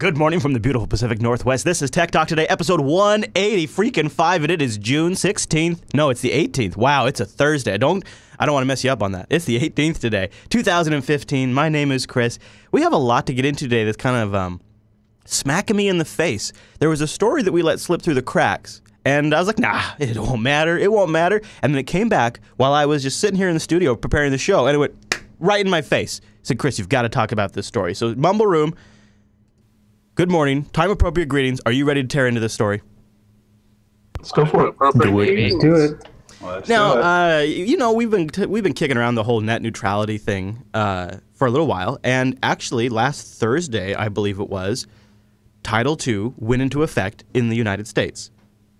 Good morning from the beautiful Pacific Northwest. This is Tech Talk Today, episode 180 freaking 5, and it is June 16th. No, it's the 18th. Wow, it's a Thursday. I don't want to mess you up on that. It's the 18th today, 2015. My name is Chris. We have a lot to get into today that's kind of smacking me in the face. There was a story that we let slip through the cracks, and I was like, nah, it won't matter. It won't matter. And then it came back while I was just sitting here in the studio preparing the show, and it went right in my face. I said, Chris, you've got to talk about this story. So, Mumble Room. Good morning. Time-appropriate greetings. Are you ready to tear into this story? Let's go for it. Let's do it. Now, you know, we've been kicking around the whole net neutrality thing for a little while, and actually, last Thursday, I believe it was, Title II went into effect in the United States.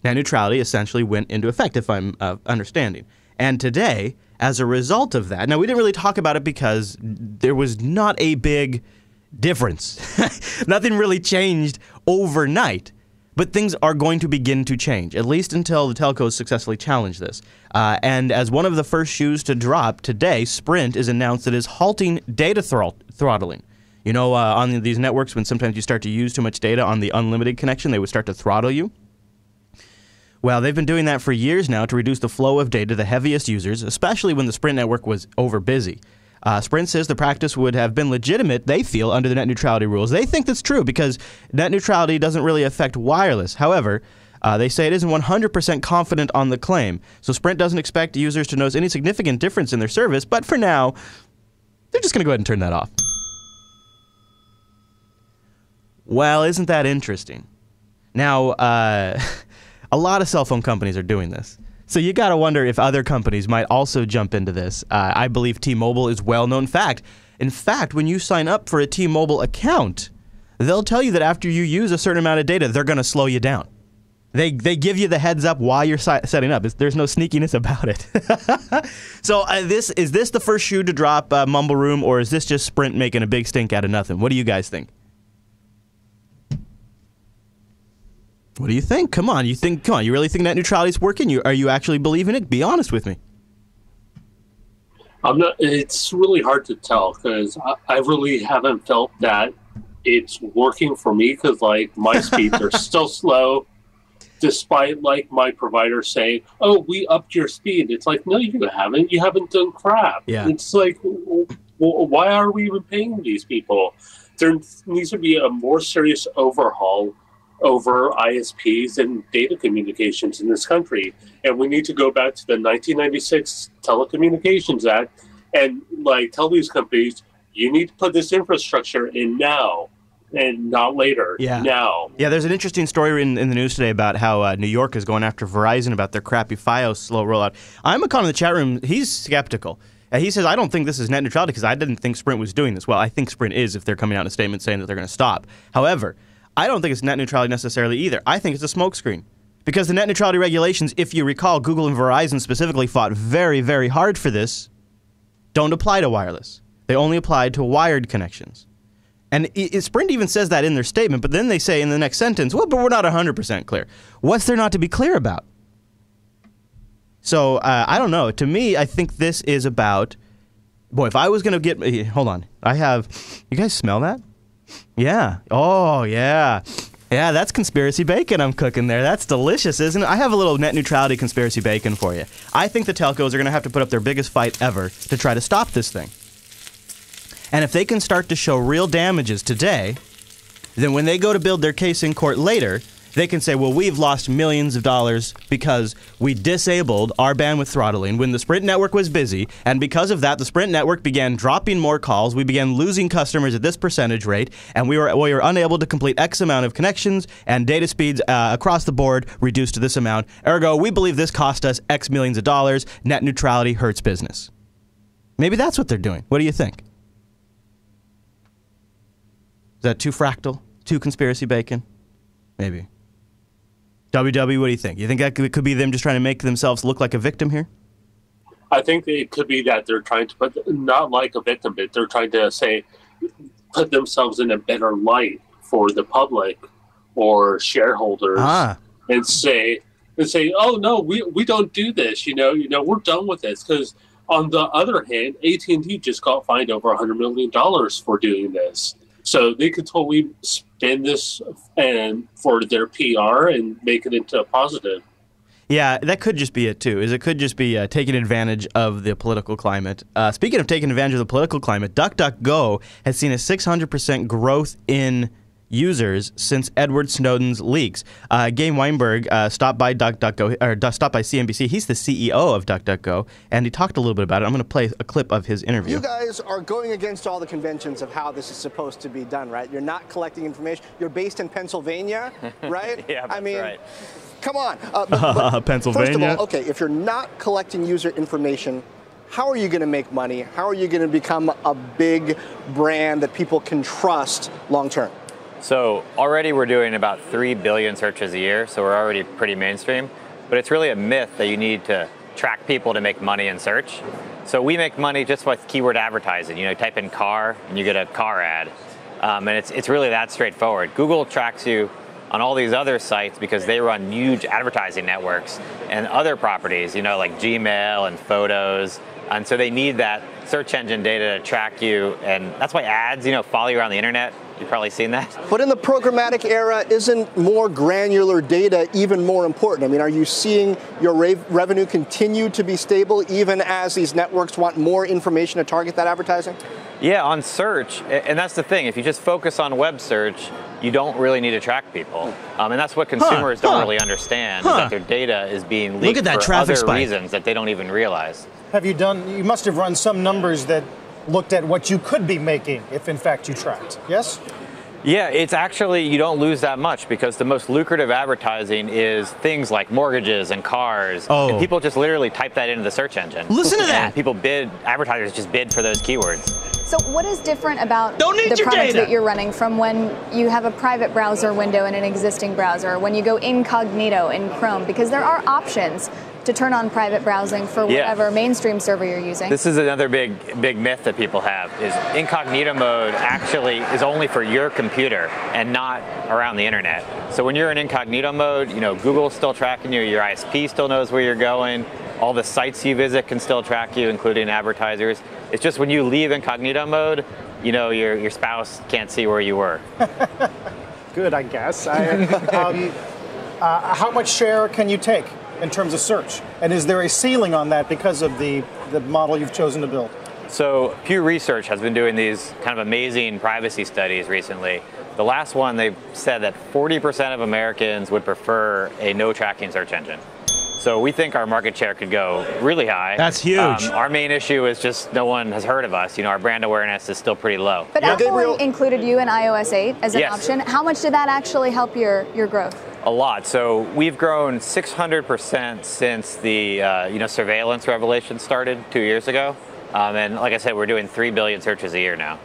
Net neutrality essentially went into effect, if I'm understanding. And today, as a result of that, now we didn't really talk about it because there was not a big difference. Nothing really changed overnight, but things are going to begin to change, at least until the telcos successfully challenge this. And as one of the first shoes to drop today, Sprint is announced that it is halting data throttling. You know, on these networks, when sometimes you start to use too much data on the unlimited connection, they would start to throttle you. Well, they've been doing that for years now to reduce the flow of data to the heaviest users, especially when the Sprint network was over busy. Sprint says the practice would have been legitimate, they feel, under the net neutrality rules. They think that's true because net neutrality doesn't really affect wireless. However, they say it isn't 100% confident on the claim. So Sprint doesn't expect users to notice any significant difference in their service, but for now, they're just going to go ahead and turn that off. Well, isn't that interesting? Now, a lot of cell phone companies are doing this. So you got to wonder if other companies might also jump into this. I believe T-Mobile is well-known fact. In fact, when you sign up for a T-Mobile account, they'll tell you that after you use a certain amount of data, they're going to slow you down. They give you the heads up while you're setting up. There's no sneakiness about it. So is this the first shoe to drop, Mumble Room, or is this just Sprint making a big stink out of nothing? What do you guys think? What do you think? Come on, you really think net neutrality is working? Are you actually believing it? Be honest with me. I'm not. It's really hard to tell because I really haven't felt that it's working for me because, like, my speeds are still slow, despite, like, my provider saying, "Oh, we upped your speed." It's like, no, you haven't. You haven't done crap. Yeah. It's like, why are we even paying these people? There needs to be a more serious overhaul over ISPs and data communications in this country. And we need to go back to the 1996 Telecommunications Act and, like, tell these companies, you need to put this infrastructure in now and not later. Yeah. Now. Yeah, there's an interesting story in the news today about how New York is going after Verizon about their crappy Fios slow rollout. I'm a con in the chat room. He's skeptical. He says, I don't think this is net neutrality because I didn't think Sprint was doing this. Well, I think Sprint is if they're coming out in a statement saying that they're going to stop. However, I don't think it's net neutrality necessarily either. I think it's a smokescreen. Because the net neutrality regulations, if you recall, Google and Verizon specifically fought very, very hard for this, don't apply to wireless. They only apply to wired connections. And Sprint even says that in their statement, but then they say in the next sentence, well, but we're not 100% clear. What's there not to be clear about? So, I don't know. To me, I think this is about, boy, if I was going to get, hold on. You guys smell that? Yeah. Oh, yeah. Yeah, that's conspiracy bacon I'm cooking there. That's delicious, isn't it? I have a little net neutrality conspiracy bacon for you. I think the telcos are going to have to put up their biggest fight ever to try to stop this thing. And if they can start to show real damages today, then when they go to build their case in court later, they can say, well, we've lost millions of dollars because we disabled our bandwidth throttling when the Sprint network was busy, and because of that, the Sprint network began dropping more calls, we began losing customers at this percentage rate, and we were unable to complete X amount of connections, and data speeds across the board reduced to this amount. Ergo, we believe this cost us X millions of dollars. Net neutrality hurts business. Maybe that's what they're doing. What do you think? Is that too fractal? Too conspiracy bacon? Maybe. WW, what do you think? You think that could be them just trying to make themselves look like a victim here? I think it could be that they're trying to put, not like a victim, but they're trying to say, put themselves in a better light for the public or shareholders and say, oh no, we don't do this. We're done with this. Because on the other hand, AT&T just got fined over $100 million for doing this. So they could totally spin this and for their PR and make it into a positive. Yeah, that could just be it, too. It could just be taking advantage of the political climate. Speaking of taking advantage of the political climate, DuckDuckGo has seen a 600% growth in users since Edward Snowden's leaks. Gabe Weinberg stopped by DuckDuckGo, or stopped by CNBC. He's the CEO of DuckDuckGo, and he talked a little bit about it. I'm going to play a clip of his interview. You guys are going against all the conventions of how this is supposed to be done, right? You're not collecting information. You're based in Pennsylvania, right? Yeah, that's right. Come on. Pennsylvania. First of all, okay, if you're not collecting user information, how are you going to make money? How are you going to become a big brand that people can trust long term? So already we're doing about 3 billion searches a year, so we're already pretty mainstream. But it's really a myth that you need to track people to make money in search. So we make money just with keyword advertising. You know, type in car and you get a car ad. And it's really that straightforward. Google tracks you on all these other sites because they run huge advertising networks and other properties, you know, like Gmail and photos. And so they need that search engine data to track you. And that's why ads, you know, follow you around the internet. You've probably seen that. But in the programmatic era, isn't more granular data even more important? I mean, are you seeing your revenue continue to be stable even as these networks want more information to target that advertising? Yeah, on search, and that's the thing. If you just focus on web search, you don't really need to track people. And that's what consumers don't really understand, is that their data is being leaked for other reasons that they don't even realize. You must have run some numbers that looked at what you could be making if in fact you tracked, yes? Yeah, it's actually, you don't lose that much because the most lucrative advertising is things like mortgages and cars. And people just literally type that into the search engine. Listen to that. And people advertisers just bid for those keywords. So what is different about the product that you're running from when you have a private browser window in an existing browser, when you go incognito in Chrome? Because there are options to turn on private browsing for whatever mainstream server you're using. This is another big myth that people have, is incognito mode actually is only for your computer and not around the internet. So when you're in incognito mode, you know, Google's still tracking you, your ISP still knows where you're going, all the sites you visit can still track you, including advertisers. It's just when you leave incognito mode, you know, your spouse can't see where you were. Good, I guess. How much share can you take in terms of search? And is there a ceiling on that because of the model you've chosen to build? So Pew Research has been doing these kind of amazing privacy studies recently. The last one, they said that 40% of Americans would prefer a no tracking search engine. So we think our market share could go really high. That's huge. Our main issue is just no one has heard of us. You know, our brand awareness is still pretty low. But Apple included you in iOS 8 as an option. How much did that actually help your growth? A lot. So we've grown 600% since the surveillance revelation started 2 years ago. And like I said, we're doing 3 billion searches a year now.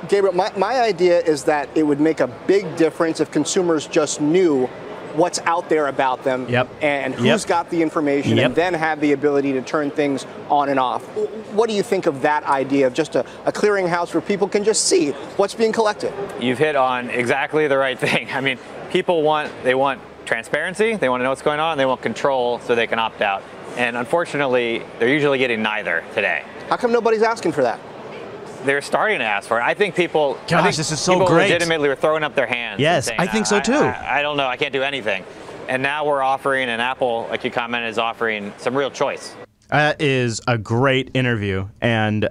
Gabriel, my idea is that it would make a big difference if consumers just knew what's out there about them and who's got the information and then have the ability to turn things on and off. What do you think of that idea of just a clearinghouse where people can just see what's being collected? You've hit on exactly the right thing. I mean, people want transparency, they want to know what's going on, they want control so they can opt out. And unfortunately, they're usually getting neither today. How come nobody's asking for that? They're starting to ask for it. I think people. Gosh, this is so people great. Legitimately were throwing up their hands. Yes, saying, I think so too. I don't know. I can't do anything. And now we're offering, and Apple, like you commented, is offering some real choice. That is a great interview, and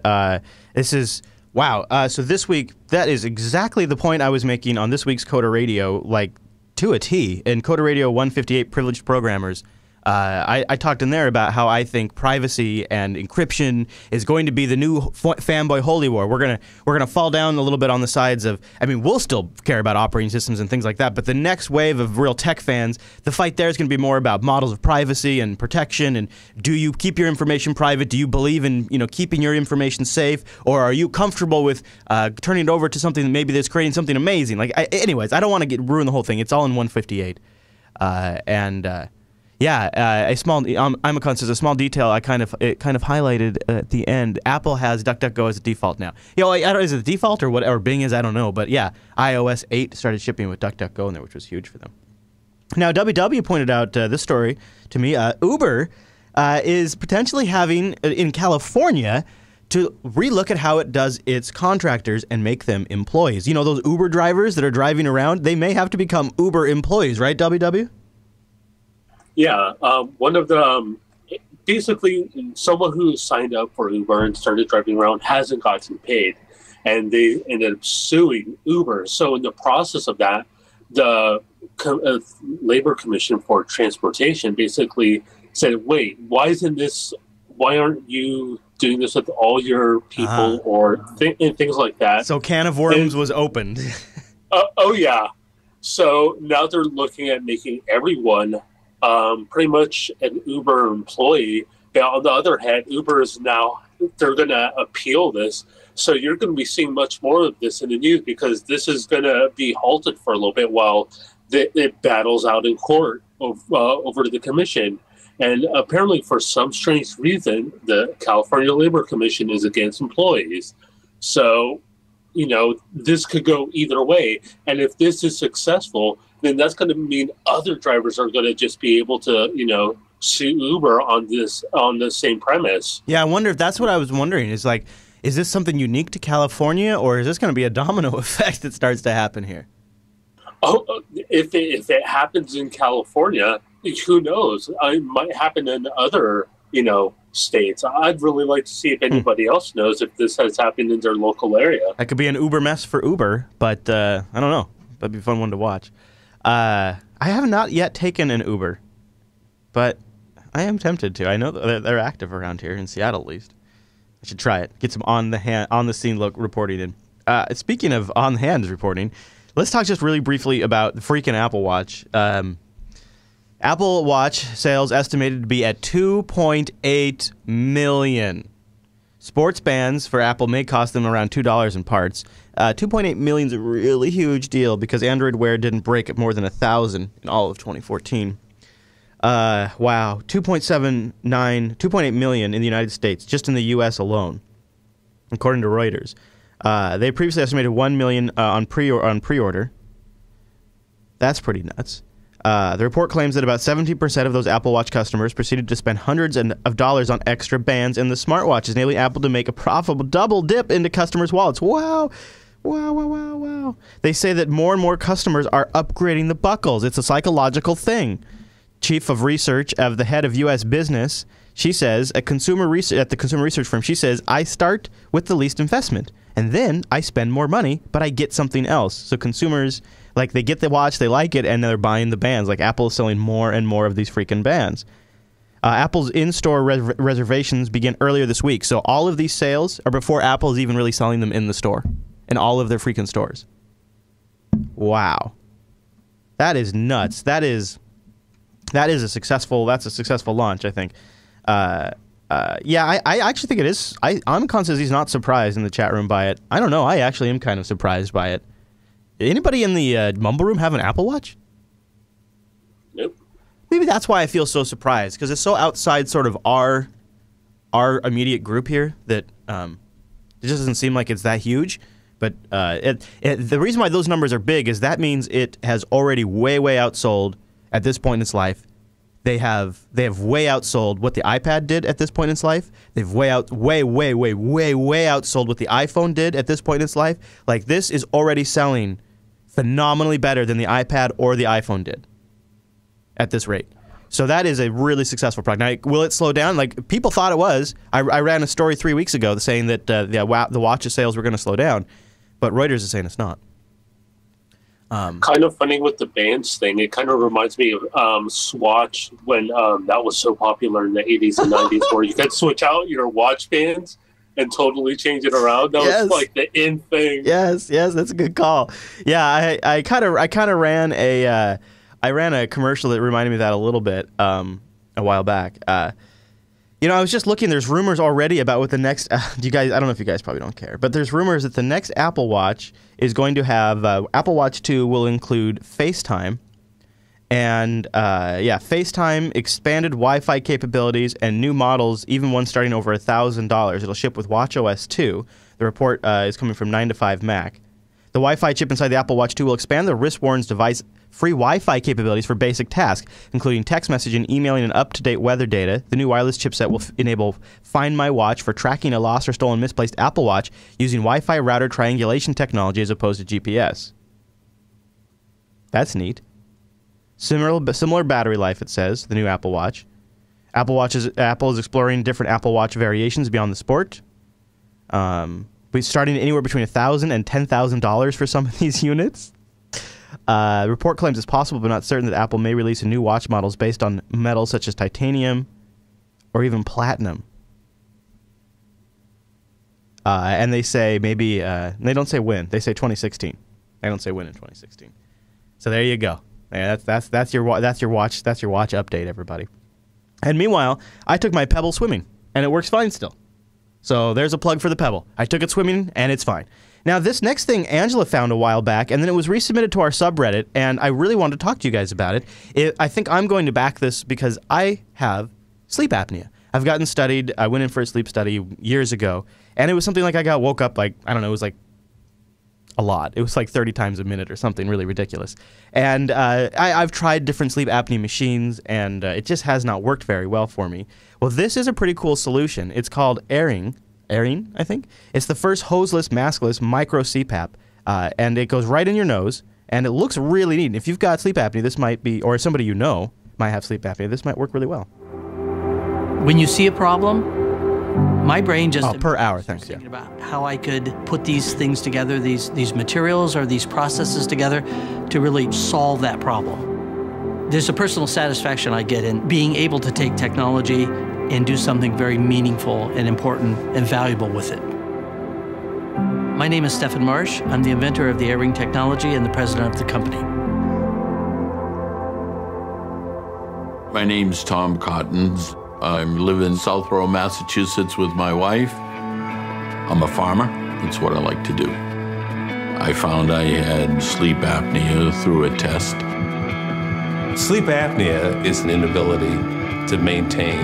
this is wow. So this week, that is exactly the point I was making on this week's Coder Radio, like to a T. In Coder Radio 158, Privileged Programmers. I talked in there about how I think privacy and encryption is going to be the new fanboy holy war. We're gonna fall down a little bit on the sides of. I mean, we'll still care about operating systems and things like that, but the next wave of real tech fans, the fight there is going to be more about models of privacy and protection. And do you keep your information private? Do you believe in keeping your information safe, or are you comfortable with turning it over to something that maybe that's creating something amazing? Anyways, I don't want to ruin the whole thing. It's all in 158, a small. Imacon says a small detail. It kind of highlighted at the end. Apple has DuckDuckGo as a default now. Is it the default or what? Or Bing is? I don't know. But yeah, iOS 8 started shipping with DuckDuckGo in there, which was huge for them. Now, WW pointed out this story to me. Uber is potentially having in California to relook at how it does its contractors and make them employees. You know, those Uber drivers that are driving around, they may have to become Uber employees, right, WW? Yeah, one of the basically someone who signed up for Uber and started driving around hasn't gotten paid, and they ended up suing Uber. So in the process of that, the Labor Commission for Transportation basically said, "Wait, why aren't you doing this with all your people and things like that?" So can of worms was opened. Oh yeah. So now they're looking at making everyone pretty much an Uber employee. But on the other hand, Uber is now, they're going to appeal this. So you're going to be seeing much more of this in the news, because this is going to be halted for a little bit while it battles out in court over to the commission. And apparently, for some strange reason, the California Labor Commission is against employees. So, you know, this could go either way. And if this is successful, then that's going to mean other drivers are going to just be able to, you know, sue Uber on the same premise. Yeah, I wonder if that's what I was wondering. Is like, is this something unique to California, or is this going to be a domino effect that starts to happen here? Oh, if it happens in California, who knows? It might happen in other, you know, states. I'd really like to see if anybody else knows if this has happened in their local area. That could be an Uber mess for Uber, but I don't know. That'd be a fun one to watch. I have not yet taken an Uber, but I am tempted to. I know they're active around here in Seattle, at least. I should try it. Get some on the scene reporting in. Speaking of on the hands reporting, let's talk just really briefly about the freaking Apple Watch. Apple Watch sales estimated to be at 2.8 million. Sports bands for Apple may cost them around $2 in parts. 2.8 million is a really huge deal because Android Wear didn't break more than 1,000 in all of 2014. Wow, 2.8 million in the United States, just in the U.S. alone, according to Reuters. They previously estimated 1 million on pre-order. That's pretty nuts. The report claims that about 70% of those Apple Watch customers proceeded to spend hundreds of dollars on extra bands in the smartwatches, enabling Apple to make a profitable double dip into customers' wallets. Wow. Wow, wow, wow, wow. They say that more and more customers are upgrading the buckles. It's a psychological thing. Chief of Research of the head of U.S. business, she says, at the consumer research firm, she says, I start with the least investment, and then I spend more money, but I get something else. So consumers, like, they get the watch, they like it, and they're buying the bands. Like, Apple is selling more and more of these freaking bands. Apple's in-store reservations begin earlier this week. So all of these sales are before Apple's even really selling them in the store, in all of their freaking stores. Wow. That is nuts. That's a successful launch, I think. Yeah, I actually think it is. Amcon says he's not surprised in the chat room by it. I don't know. I actually am kind of surprised by it. Anybody in the Mumble room have an Apple Watch? Nope. Maybe that's why I feel so surprised, because it's so outside sort of our immediate group here that it just doesn't seem like it's that huge. But the reason why those numbers are big is that means it has already way outsold at this point in its life. They have way outsold what the iPad did at this point in its life. They've way outsold what the iPhone did at this point in its life. Like, this is already selling phenomenally better than the iPad or the iPhone did at this rate. So that is a really successful product. Now, will it slow down? Like, people thought it was. I ran a story 3 weeks ago saying that the watch's sales were going to slow down, but Reuters is saying it's not. Kind of funny with the bands thing. It kind of reminds me of Swatch when that was so popular in the 80s and 90s, where you could switch out your watch bands and totally change it around. That was like the in thing. Yes, that's a good call. Yeah, I kind of ran a commercial that reminded me of that a little bit a while back. You know, I was just looking. There's rumors already about what the next. I don't know if you guys probably don't care, but there's rumors that the next Apple Watch is going to have Apple Watch 2 will include FaceTime, and FaceTime, expanded Wi-Fi capabilities, and new models, even one starting over $1,000. It'll ship with watchOS 2. The report is coming from 9to5 Mac. The Wi-Fi chip inside the Apple Watch 2 will expand the wrist-worn device free Wi-Fi capabilities for basic tasks, including text messaging, emailing, and up-to-date weather data. The new wireless chipset will enable Find My Watch for tracking a lost or stolen misplaced Apple Watch using Wi-Fi router triangulation technology as opposed to GPS. That's neat. Similar battery life, it says, the new Apple Watch. Apple is exploring different Apple Watch variations beyond the sport. We're starting anywhere between $1,000 and $10,000 for some of these units. Report claims it's possible but not certain that Apple may release a new watch models based on metals such as titanium or even platinum. And they say maybe, they don't say when, they say 2016. They don't say when in 2016. So there you go. Yeah, that's your watch update, everybody. And meanwhile, I took my Pebble swimming, and it works fine still. So there's a plug for the Pebble. I took it swimming, and it's fine. Now, this next thing Angela found a while back, and then it was resubmitted to our subreddit, and I really wanted to talk to you guys about it. I think I'm going to back this because I have sleep apnea. I've gotten studied. I went in for a sleep study years ago, and it was something like I woke up like, I don't know, it was like a lot. It was like 30 times a minute or something really ridiculous. And I've tried different sleep apnea machines, and it just has not worked very well for me. Well, this is a pretty cool solution. It's called Airing, I think. It's the first hoseless, maskless micro CPAP, and it goes right in your nose, and it looks really neat. If you've got sleep apnea, this might be, or somebody you know might have sleep apnea, this might work really well. When you see a problem, my brain just per hour, thanks. Thinking about how I could put these things together, these materials or these processes together to really solve that problem. There's a personal satisfaction I get in being able to take technology and do something very meaningful and important and valuable with it. My name is Stephen Marsh. I'm the inventor of the Airing technology and the president of the company. My name's Tom Cottons. I live in Southborough, Massachusetts with my wife. I'm a farmer. It's what I like to do. I found I had sleep apnea through a test. Sleep apnea is an inability to maintain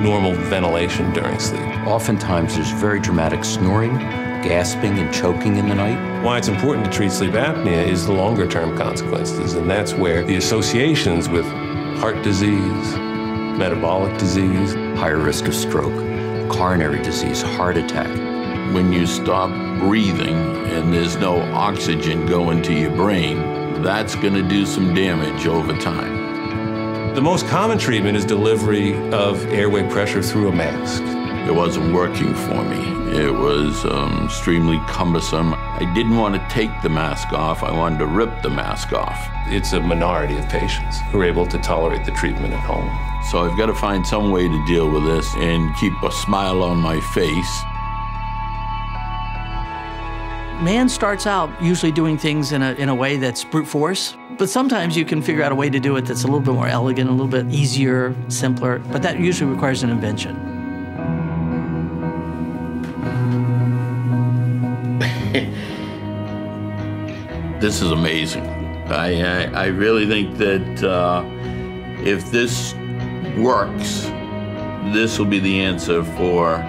normal ventilation during sleep. Oftentimes there's very dramatic snoring, gasping, and choking in the night. Why it's important to treat sleep apnea is the longer-term consequences, and that's where the associations with heart disease, metabolic disease, higher risk of stroke, coronary disease, heart attack. When you stop breathing and there's no oxygen going to your brain, that's going to do some damage over time. The most common treatment is delivery of airway pressure through a mask. It wasn't working for me. It was extremely cumbersome. I didn't want to take the mask off. I wanted to rip the mask off. It's a minority of patients who are able to tolerate the treatment at home. So I've got to find some way to deal with this and keep a smile on my face. Man starts out usually doing things in a way that's brute force, but sometimes you can figure out a way to do it that's a little bit more elegant, a little bit easier, simpler, but that usually requires an invention. This is amazing. I really think that if this works, this will be the answer for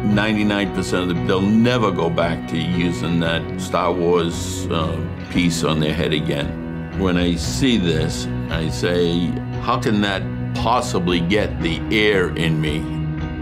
99% of them. They'll never go back to using that Star Wars piece on their head again. When I see this, I say, how can that possibly get the air in me?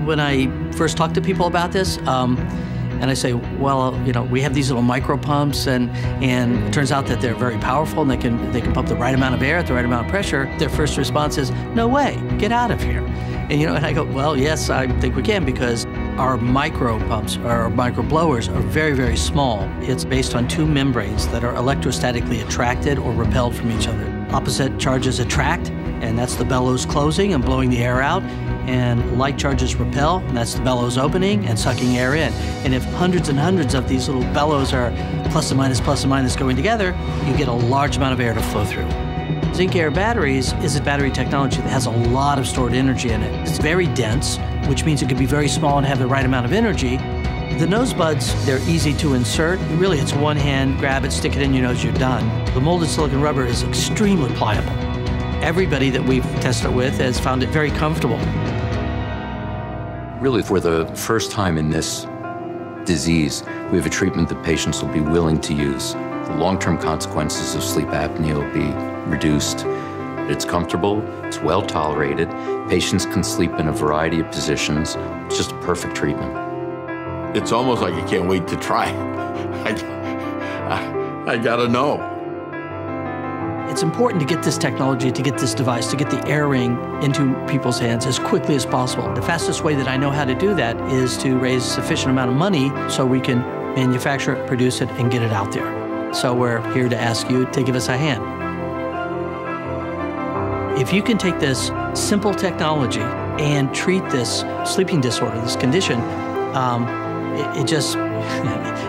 When I first talk to people about this, and I say, well, you know, we have these little micro pumps, and it turns out that they're very powerful, and they can pump the right amount of air at the right amount of pressure. Their first response is, no way, get out of here. And you know, and I go, well, yes, I think we can, because our micro pumps, our micro blowers, are very, very small. It's based on two membranes that are electrostatically attracted or repelled from each other. Opposite charges attract, and that's the bellows closing and blowing the air out. And like charges repel, and that's the bellows opening and sucking air in. And if hundreds and hundreds of these little bellows are plus and minus going together, you get a large amount of air to flow through. Zinc Air Batteries is a battery technology that has a lot of stored energy in it. It's very dense, which means it can be very small and have the right amount of energy. The nose buds, they're easy to insert. Really, it's one hand, grab it, stick it in your nose, you're done. The molded silicon rubber is extremely pliable. Everybody that we've tested it with has found it very comfortable. Really, for the first time in this disease, we have a treatment that patients will be willing to use. The long-term consequences of sleep apnea will be reduced. It's comfortable, it's well tolerated. Patients can sleep in a variety of positions. It's just a perfect treatment. It's almost like I can't wait to try. I gotta know. It's important to get this technology, to get this device, to get the air ring into people's hands as quickly as possible. The fastest way that I know how to do that is to raise a sufficient amount of money so we can manufacture it, produce it, and get it out there. So we're here to ask you to give us a hand. If you can take this simple technology and treat this sleeping disorder, this condition,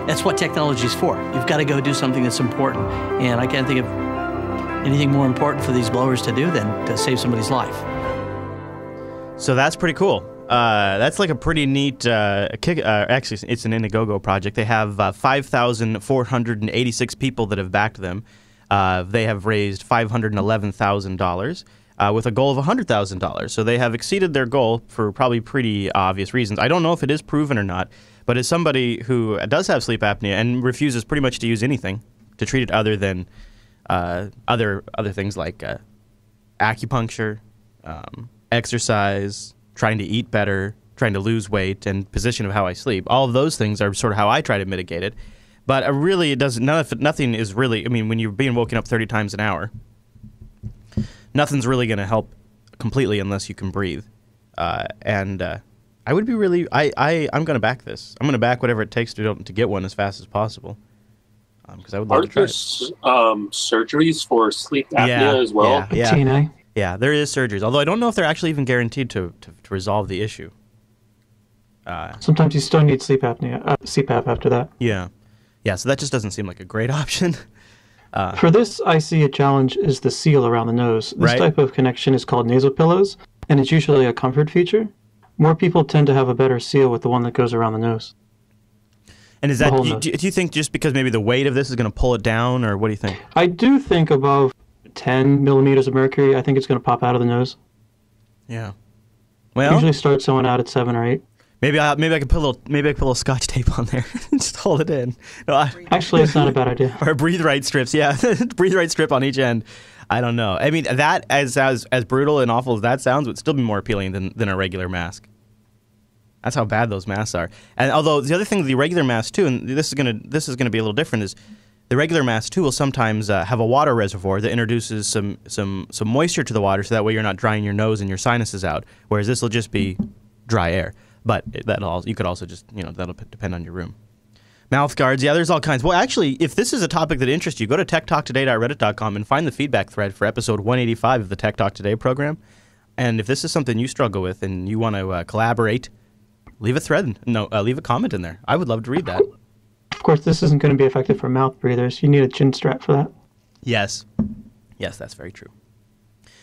that's what technology is for. You've got to go do something that's important. And I can't think of anything more important for these blowers to do than to save somebody's life. So that's pretty cool. That's like a pretty neat actually, it's an Indiegogo project. They have 5,486 people that have backed them. They have raised $511,000 with a goal of $100,000. So they have exceeded their goal for probably pretty obvious reasons. I don't know if it is proven or not, but as somebody who does have sleep apnea and refuses pretty much to use anything to treat it other than other things like acupuncture, exercise, trying to eat better, trying to lose weight, and position of how I sleep. All of those things are sort of how I try to mitigate it. But really, it doesn't. Nothing is really. I mean, when you're being woken up 30 times an hour, nothing's really going to help completely unless you can breathe. I would be really. I'm going to back this. I'm going to back whatever it takes to get one as fast as possible. Because I would love to try it. Surgeries for sleep apnea as well? Yeah, there is surgeries. Although I don't know if they're actually even guaranteed to resolve the issue. Sometimes you still need sleep apnea, CPAP after that. Yeah. So that just doesn't seem like a great option. For this, I see a challenge is the seal around the nose. This type of connection is called nasal pillows, and it's usually a comfort feature. More people tend to have a better seal with the one that goes around the nose. And is that, do you think just because maybe the weight of this is going to pull it down, or what do you think? I do think above 10 millimeters of mercury, I think it's going to pop out of the nose. Yeah. Well, usually starts someone out at 7 or 8. Maybe I can put a little Scotch tape on there and just hold it in. No, actually, it's not a bad idea. Or breathe right strips, yeah, breathe right strip on each end. I don't know. I mean, that as brutal and awful as that sounds, would still be more appealing than a regular mask. That's how bad those masks are. And although the other thing with the regular mask too, and this is gonna be a little different, is the regular mask too will sometimes have a water reservoir that introduces some moisture to the water, so that way you're not drying your nose and your sinuses out. Whereas this will just be dry air. But you could also just, that'll depend on your room. Mouth guards, yeah, there's all kinds. Well, actually, if this is a topic that interests you, go to techtalktoday.reddit.com and find the feedback thread for episode 185 of the Tech Talk Today program. And if this is something you struggle with and you want to collaborate, leave a comment in there. I would love to read that. Of course, this isn't going to be effective for mouth breathers. You need a chin strap for that. Yes, that's very true.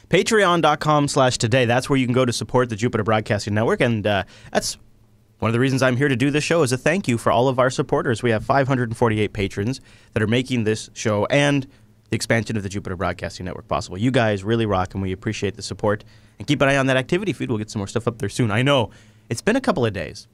Patreon.com/today. That's where you can go to support the Jupiter Broadcasting Network, and that's one of the reasons I'm here to do this show, is a thank you for all of our supporters. We have 548 patrons that are making this show and the expansion of the Jupiter Broadcasting Network possible. You guys really rock, and we appreciate the support. And keep an eye on that activity feed. We'll get some more stuff up there soon. I know it's been a couple of days.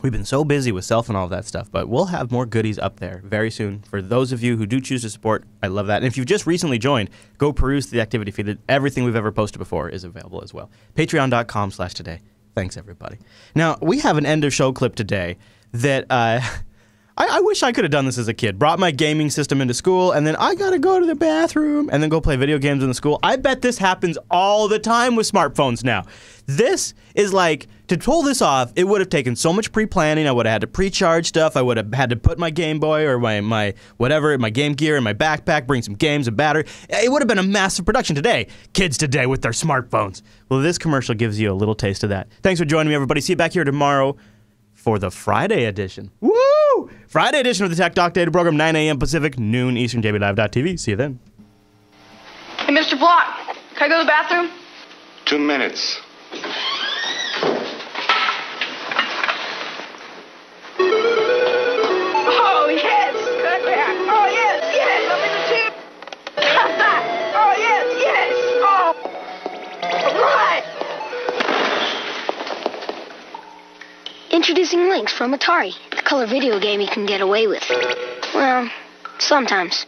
We've been so busy with Self and all of that stuff, but we'll have more goodies up there very soon. For those of you who do choose to support, I love that. And if you've just recently joined, go peruse the activity feed. Everything we've ever posted before is available as well. Patreon.com/today. Thanks, everybody. Now, we have an end-of-show clip today that I wish I could have done this as a kid. Brought my gaming system into school, and then I got to go to the bathroom and then go play video games in the school. I bet this happens all the time with smartphones now. This is like, to pull this off, it would have taken so much pre-planning. I would have had to pre-charge stuff. I would have had to put my Game Boy or my whatever, my Game Gear in my backpack, bring some games, a battery. It would have been a massive production today. Kids today with their smartphones. Well, this commercial gives you a little taste of that. Thanks for joining me, everybody. See you back here tomorrow for the Friday edition. Woo! Friday edition of the Tech Talk Data program, 9 a.m. Pacific, noon Eastern, JBLive.tv. See you then. Hey, Mr. Block, can I go to the bathroom? 2 minutes. Oh, yes! Cut back! Oh, yes, yes! I'm in the tube! Oh, yes, yes! Oh! Right! Introducing Lynx from Atari, the color video game you can get away with. Well, sometimes.